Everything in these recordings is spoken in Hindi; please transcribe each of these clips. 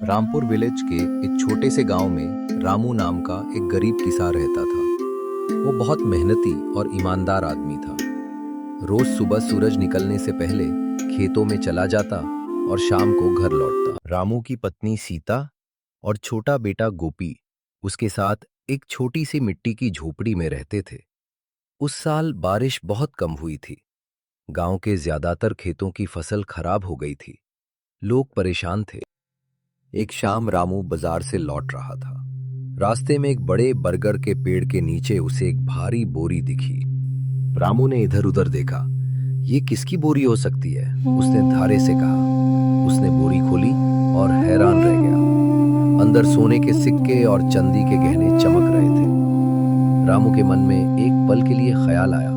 रामपुर विलेज के एक छोटे से गांव में रामू नाम का एक गरीब किसान रहता था। वो बहुत मेहनती और ईमानदार आदमी था। रोज सुबह सूरज निकलने से पहले खेतों में चला जाता और शाम को घर लौटता। रामू की पत्नी सीता और छोटा बेटा गोपी उसके साथ एक छोटी सी मिट्टी की झोपड़ी में रहते थे। उस साल बारिश बहुत कम हुई थी। गांव के ज्यादातर खेतों की फसल खराब हो गई थी। लोग परेशान थे। एक शाम रामू बाजार से लौट रहा था। रास्ते में एक बड़े बरगद के पेड़ के नीचे उसे एक भारी बोरी दिखी। रामू ने इधर उधर देखा। ये किसकी बोरी हो सकती है? उसने धारे से कहा। उसने बोरी खोली और हैरान रह गया। अंदर सोने के सिक्के और चांदी के गहने चमक रहे थे। रामू के मन में एक पल के लिए ख्याल आया,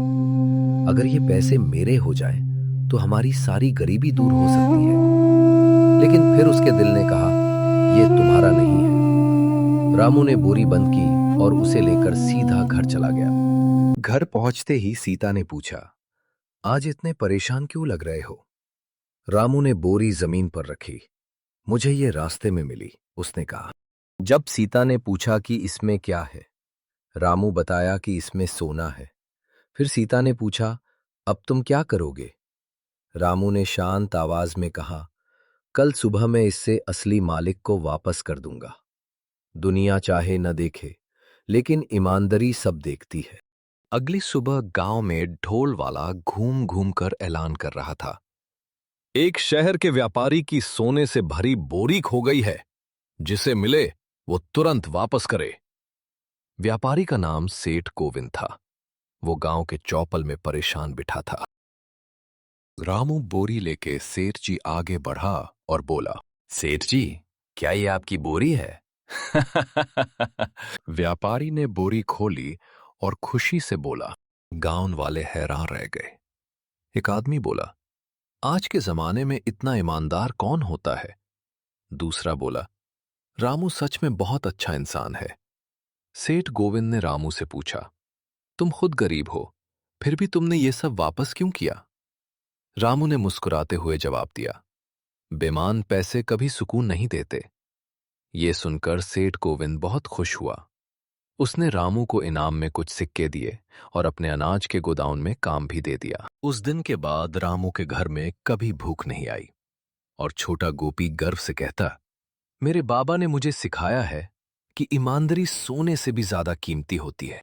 अगर ये पैसे मेरे हो जाएं, तो हमारी सारी गरीबी दूर हो सकती है। लेकिन फिर उसके दिल ने कहा, ये तुम्हारा नहीं है। रामू ने बोरी बंद की और उसे लेकर सीधा घर चला गया। घर पहुंचते ही सीता ने पूछा, आज इतने परेशान क्यों लग रहे हो? रामू ने बोरी जमीन पर रखी। मुझे ये रास्ते में मिली, उसने कहा। जब सीता ने पूछा कि इसमें क्या है, रामू बताया कि इसमें सोना है। फिर सीता ने पूछा, अब तुम क्या करोगे? रामू ने शांत आवाज में कहा, कल सुबह मैं इससे असली मालिक को वापस कर दूंगा। दुनिया चाहे न देखे, लेकिन ईमानदारी सब देखती है। अगली सुबह गांव में ढोल वाला घूम घूम कर ऐलान कर रहा था, एक शहर के व्यापारी की सोने से भरी बोरी खो गई है। जिसे मिले वो तुरंत वापस करे। व्यापारी का नाम सेठ गोविंद था। वो गांव के चौपल में परेशान बिठा था। रामू बोरी लेके सेठ जी आगे बढ़ा और बोला, सेठ जी, क्या ये आपकी बोरी है? व्यापारी ने बोरी खोली और खुशी से बोला। गांव वाले हैरान रह गए। एक आदमी बोला, आज के जमाने में इतना ईमानदार कौन होता है? दूसरा बोला, रामू सच में बहुत अच्छा इंसान है। सेठ गोविंद ने रामू से पूछा, तुम खुद गरीब हो, फिर भी तुमने ये सब वापस क्यों किया? रामू ने मुस्कुराते हुए जवाब दिया, बेईमान पैसे कभी सुकून नहीं देते। ये सुनकर सेठ गोविंद बहुत खुश हुआ। उसने रामू को इनाम में कुछ सिक्के दिए और अपने अनाज के गोदाम में काम भी दे दिया। उस दिन के बाद रामू के घर में कभी भूख नहीं आई और छोटा गोपी गर्व से कहता, मेरे बाबा ने मुझे सिखाया है कि ईमानदारी सोने से भी ज्यादा कीमती होती है।